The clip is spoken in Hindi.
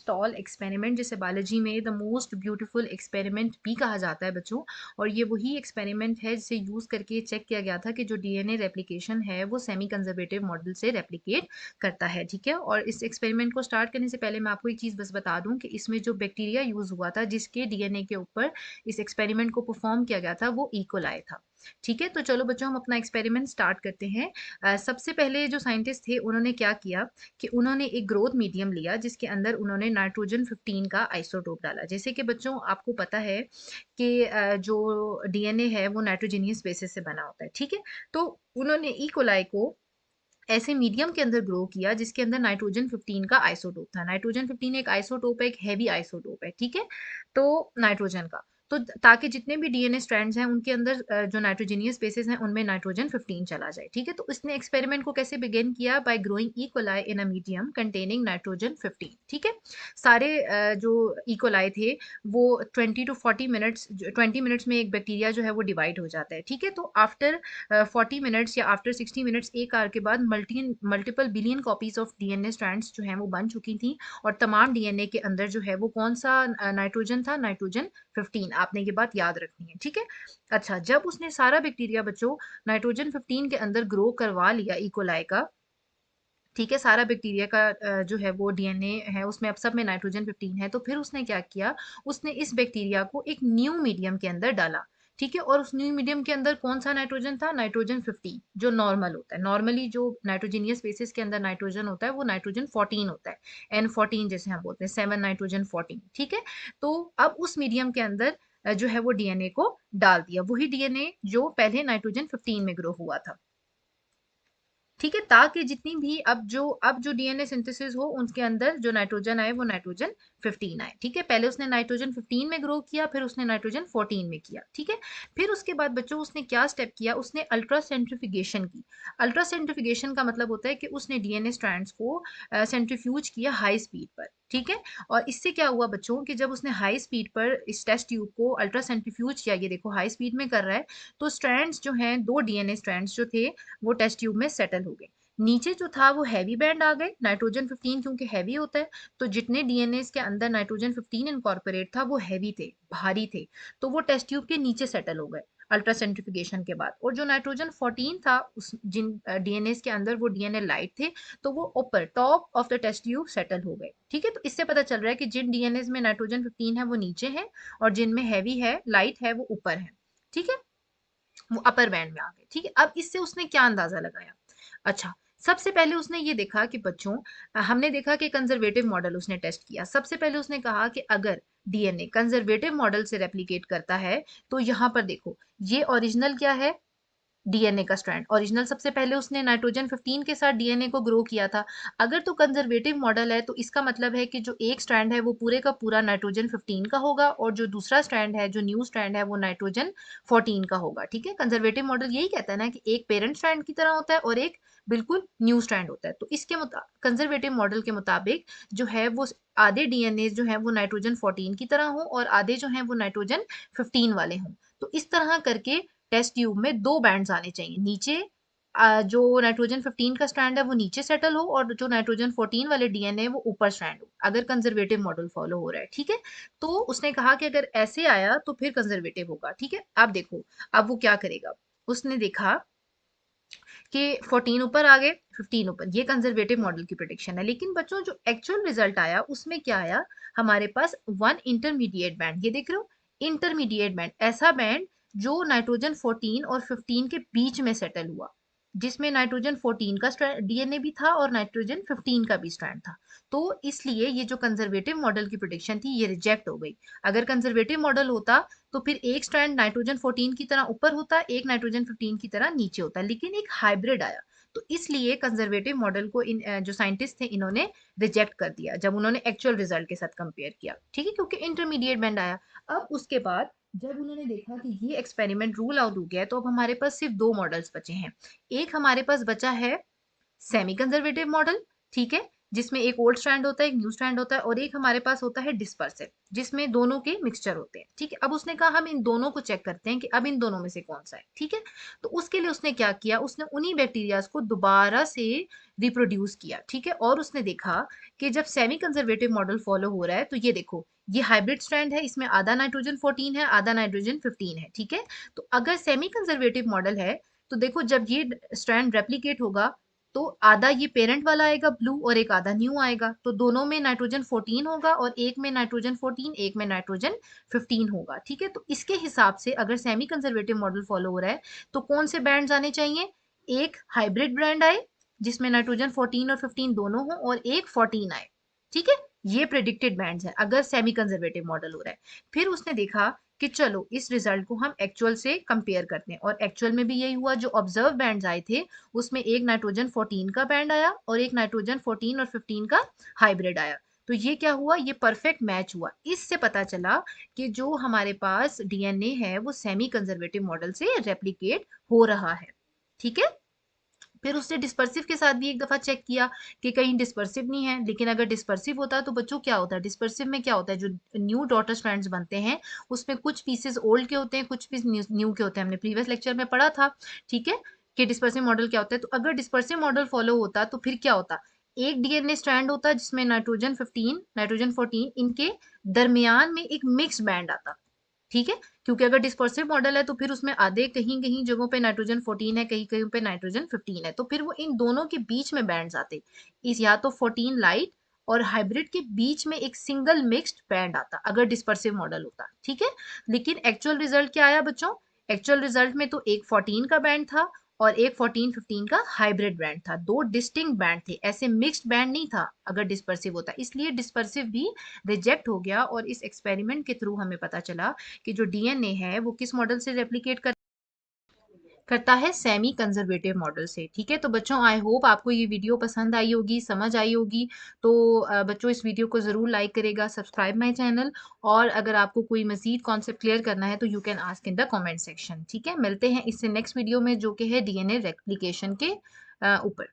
टॉल एक्सपेरिमेंट, जिसे बायोलॉजी में द मोस्ट ब्यूटीफुल एक्सपेरिमेंट भी कहा जाता है बच्चों। और ये वही एक्सपेरिमेंट है जिसे यूज़ करके चेक किया गया था कि जो डीएनए रेप्लिकेशन है वो सेमी कंजर्वेटिव मॉडल से रेप्लिकेट करता है, ठीक है। और इस एक्सपेरिमेंट को स्टार्ट करने से पहले मैं आपको एक चीज़ बस बता दूं कि इसमें जो बैक्टीरिया यूज़ हुआ था जिसके डीएनए के ऊपर इस एक्सपेरिमेंट को परफॉर्म किया गया था वो इकोलाई था, ठीक है। तो चलो बच्चों हम अपना एक्सपेरिमेंट स्टार्ट करते हैं। सबसे पहले जो साइंटिस्ट थे उन्होंने क्या किया कि उन्होंने एक ग्रोथ मीडियम लिया जिसके अंदर उन्होंने नाइट्रोजन 15 का आइसोटोप डाला। जैसे कि बच्चों आपको पता है कि जो डीएनए है वो नाइट्रोजनियस बेसिस से बना होता है, ठीक है। तो उन्होंने ई कोलाई को ऐसे मीडियम के अंदर ग्रो किया जिसके अंदर नाइट्रोजन 15 का आइसोटोप था। नाइट्रोजन 15 एक आइसोटोप है, एक हैवी आइसोटोप है, ठीक है। तो नाइट्रोजन का, तो ताकि जितने भी डीएनए स्ट्रैंड्स हैं उनके अंदर जो नाइट्रोजनियस बेसिस हैं उनमें नाइट्रोजन 15 चला जाए, ठीक है। तो इसने एक्सपेरिमेंट को कैसे बिगिन किया, bye growing E coli in a medium containing nitrogen 15, ठीक है। सारे जो ई कोलाई थे वो 20 मिनट्स में एक बैक्टीरिया जो है वो डिवाइड हो जाता है, ठीक है। तो आफ्टर 40 मिनट्स या आफ्टर 60 मिनट्स एक आवर के बाद multiple billion copies of DNA strands जो हैं वो बन चुकी थी। और तमाम डीएनए के अंदर जो है वो कौन सा नाइट्रोजन था, नाइट्रोजन 15। आपने ये बात याद रखनी है, ठीक है। अच्छा, जब उसने सारा बैक्टीरिया बच्चों नाइट्रोजन 15 के अंदर ग्रो करवा लिया इकोलाई का, ठीक है, सारा बैक्टीरिया का जो है वो डीएनए है उसमें अब सब में नाइट्रोजन 15 है, तो फिर उसने क्या किया, उसने इस बैक्टीरिया को एक न्यू मीडियम के अंदर डाला, ठीक है। और उस न्यू मीडियम के अंदर कौन सा नाइट्रोजन था, नाइट्रोजन 15 जो नॉर्मल होता है। नॉर्मली जो नाइट्रोजीनियस बेसिस के अंदर नाइट्रोजन होता है वो नाइट्रोजन 14 होता है, N14 जैसे हम बोलते हैं, 7 नाइट्रोजन 14, ठीक है। तो अब उस मीडियम के अंदर जो है वो डीएनए को डाल दिया, वही डीएनए जो पहले नाइट्रोजन 15 में ग्रो हुआ था, ठीक है। ताकि जितनी भी अब जो डीएनए सिंथेसिस हो उनके अंदर जो नाइट्रोजन आए वो नाइट्रोजन 15 आए, ठीक है। पहले उसने नाइट्रोजन 15 में ग्रो किया, फिर उसने नाइट्रोजन 14 में किया, ठीक है। फिर उसके बाद बच्चों उसने क्या स्टेप किया, उसने अल्ट्रा सेंट्रीफ्यूगेशन की। अल्ट्रा सेंट्रीफ्यूगेशन का मतलब होता है कि उसने डीएनए स्ट्रैंड्स को सेंट्रीफ्यूज किया हाई स्पीड पर, ठीक है। और इससे क्या हुआ बच्चों कि जब उसने हाई स्पीड पर इस टेस्ट ट्यूब को अल्ट्रा सेंट्रीफ्यूज किया, ये देखो हाई स्पीड में कर रहा है, तो स्ट्रैंड्स जो हैं, दो डीएनए स्ट्रैंड्स जो थे वो टेस्ट ट्यूब में सेटल हो गए। नीचे जो था वो हैवी बैंड आ गए, नाइट्रोजन 15 क्योंकि हैवी होता है, तो जितने डीएनए के अंदर नाइट्रोजन 15 इनकॉर्पोरेट था वो हैवी थे, भारी थे, तो वो टेस्ट ट्यूब के नीचे सेटल हो गए अल्ट्रा सेंट्रीफ्यूगेशन के बाद। और जो नाइट्रोजन 14 था उस जिन डीएनए के अंदर वो डीएनए लाइट थे, तो वो ऊपर top of the test tube settle हो गए, ठीक है। तो इससे पता चल रहा है कि जिन डीएनए में नाइट्रोजन 15 है वो नीचे है, और जिनमें हैवी है, लाइट है, वो ऊपर है, ठीक है। वो अपर बैंड में आ गए, ठीक है। अब इससे उसने क्या अंदाजा लगाया, अच्छा, सबसे पहले उसने ये देखा कि बच्चों हमने देखा कि कंजर्वेटिव मॉडल उसने टेस्ट किया। सबसे पहले उसने कहा कि अगर डीएनए कंजर्वेटिव मॉडल से रेप्लिकेट करता है तो यहाँ पर देखो ये ओरिजिनल क्या है, डीएनए का स्ट्रैंड ओरिजिनल। सबसे पहले उसने नाइट्रोजन 15 के साथ डीएनए को ग्रो किया था। अगर तो कंजर्वेटिव मॉडल है तो इसका मतलब है कि जो एक स्ट्रैंड है वो पूरे का पूरा नाइट्रोजन 15 का होगा, और जो दूसरा स्ट्रैंड है, जो न्यू स्ट्रैंड है, वो नाइट्रोजन 14 का होगा, ठीक है। कंजर्वेटिव मॉडल यही कहता है ना कि एक पेरेंट स्ट्रैंड की तरह होता है और एक बिल्कुल न्यू स्ट्रैंड होता है। तो इसके कंजर्वेटिव मॉडल के मुताबिक जो है वो आधे डीएनए जो है वो नाइट्रोजन 14 की तरह हो और आधे जो है वो नाइट्रोजन 15 वाले हों। तो इस तरह करके टेस्ट ट्यूब में दो बैंड्स आने चाहिए, नीचे जो नाइट्रोजन 15 का स्ट्रैंड है वो नीचे सेटल हो, और जो नाइट्रोजन 14 वाले डीएनए वो ऊपर स्ट्रैंड हो, अगर कंजर्वेटिव मॉडल फॉलो हो रहा है, ठीक है। तो उसने कहा कि अगर ऐसे आया तो फिर कंजर्वेटिव होगा, ठीक है। अब देखो अब वो क्या करेगा, उसने देखा कि 14 ऊपर आ गए, 15 ऊपर, ये कंजर्वेटिव मॉडल की प्रिडिक्शन है। लेकिन बच्चों जो एक्चुअल रिजल्ट आया उसमें क्या आया, हमारे पास वन इंटरमीडिएट बैंड, ये देख रहे हो, इंटरमीडिएट बैंड, ऐसा बैंड जो नाइट्रोजन 14 और 15 के बीच में सेटल हुआ, जिसमें नाइट्रोजन 14 का डीएनए भी था और नाइट्रोजन 15 का भी स्ट्रैंड था। तो इसलिए ये जो कंजर्वेटिव मॉडल की प्रिडिक्शन थी ये रिजेक्ट हो गई। अगर कंजर्वेटिव मॉडल होता तो फिर एक स्ट्रैंड नाइट्रोजन 14 की तरह ऊपर होता, एक नाइट्रोजन 15 की तरह नीचे होता, लेकिन एक हाइब्रिड आया। तो इसलिए कंजर्वेटिव मॉडल को इन जो साइंटिस्ट थे इन्होंने रिजेक्ट कर दिया जब उन्होंने एक्चुअल रिजल्ट के साथ कंपेयर किया, ठीक है, क्योंकि इंटरमीडिएट बैंड आया। अब उसके बाद जब उन्होंने देखा कि ये एक्सपेरिमेंट रूल आउट हो गया है, तो अब हमारे पास सिर्फ दो मॉडल्स बचे हैं। एक हमारे पास बचा है सेमी कंजर्वेटिव मॉडल, ठीक है, जिसमें एक ओल्ड स्ट्रैंड होता है, एक न्यू स्ट्रैंड होता है और एक हमारे पास होता है डिस्पर्सिव, जिसमें दोनों के मिक्सचर होते हैं। ठीक है, अब उसने कहा हम इन दोनों को चेक करते हैं कि अब इन दोनों में से कौन सा है। ठीक है, तो उसके लिए उसने क्या किया, उसने उन्हीं बैक्टीरियाज को दोबारा से रिप्रोड्यूस किया। ठीक है, और उसने देखा कि जब सेमी कंजर्वेटिव मॉडल फॉलो हो रहा है तो ये देखो, ये हाइब्रिड स्ट्रैंड है, इसमें आधा नाइट्रोजन 14 है, आधा नाइट्रोजन 15 है। ठीक है, तो अगर सेमी कंजर्वेटिव मॉडल है तो देखो जब ये स्ट्रैंड रेप्लिकेट होगा तो आधा ये पेरेंट वाला आएगा ब्लू और एक आधा न्यू आएगा, तो दोनों में नाइट्रोजन 14 होगा और एक में नाइट्रोजन 14, एक में नाइट्रोजन 15 होगा। ठीक है, तो इसके हिसाब से अगर सेमी कंजर्वेटिव मॉडल फॉलो हो रहा है तो कौन से बैंड्स आने चाहिए, एक हाइब्रिड ब्रांड आए जिसमें नाइट्रोजन 14 और 15 दोनों हो और एक 14 आए। ठीक है, ये प्रेडिक्टेड बैंड्स है अगर सेमी कंजर्वेटिव मॉडल हो रहा है। फिर उसने देखा कि चलो इस रिजल्ट को हम एक्चुअल से कंपेयर करते हैं, और एक्चुअल में भी यही हुआ। जो ऑब्जर्व बैंड्स आए थे उसमें एक नाइट्रोजन 14 का बैंड आया और एक नाइट्रोजन 14 और 15 का हाइब्रिड आया। तो ये क्या हुआ, ये परफेक्ट मैच हुआ। इससे पता चला कि जो हमारे पास डीएनए है वो सेमी कंजर्वेटिव मॉडल से रेप्लिकेट हो रहा है। ठीक है, फिर उसने डिस्पर्सिव के साथ भी एक दफा चेक किया कि कहीं डिस्पर्सिव नहीं है, लेकिन अगर डिस्पर्सिव होता है तो बच्चों क्या होता है, डिस्पर्सिव में क्या होता है, जो न्यू डॉटर स्ट्रैंड्स बनते हैं उसमें कुछ पीसेस ओल्ड के होते हैं, कुछ पीस न्यू के होते हैं। हमने प्रीवियस लेक्चर में पढ़ा था। ठीक है, कि डिस्पर्सिव मॉडल क्या होता है। तो अगर डिस्पर्सिव मॉडल फॉलो होता तो फिर क्या होता, एक डीएनए स्ट्रैंड होता जिसमें नाइट्रोजन 15 नाइट्रोजन 14 इनके दरमियान में एक मिक्स बैंड आता। ठीक है, क्योंकि अगर डिस्पर्सिव मॉडल है तो फिर उसमें आधे कहीं कहीं जगहों पे नाइट्रोजन 14 है, कहीं कहीं पे नाइट्रोजन 15 है, तो फिर वो इन दोनों के बीच में बैंड्स आते, इस या तो 14 लाइट और हाइब्रिड के बीच में एक सिंगल मिक्स्ड बैंड आता अगर डिस्पर्सिव मॉडल होता। ठीक है, लेकिन एक्चुअल रिजल्ट क्या आया बच्चों, एक्चुअल रिजल्ट में तो एक 14 का बैंड था और एक 14 15 का हाइब्रिड बैंड था, दो डिस्टिंक्ट बैंड थे, ऐसे मिक्स्ड बैंड नहीं था अगर डिस्पर्सिव होता। इसलिए डिस्पर्सिव भी रिजेक्ट हो गया और इस एक्सपेरिमेंट के थ्रू हमें पता चला कि जो डीएनए है वो किस मॉडल से रेप्लिकेट करता है, सेमी कंजर्वेटिव मॉडल से। ठीक है, तो बच्चों आई होप आपको ये वीडियो पसंद आई होगी, समझ आई होगी। तो बच्चों इस वीडियो को ज़रूर लाइक करेगा, सब्सक्राइब माई चैनल, और अगर आपको कोई मजीद कॉन्सेप्ट क्लियर करना है तो you can ask in the comment section. ठीक है, मिलते हैं इससे नेक्स्ट वीडियो में जो कि है डीएनए रेप्लिकेशन के ऊपर।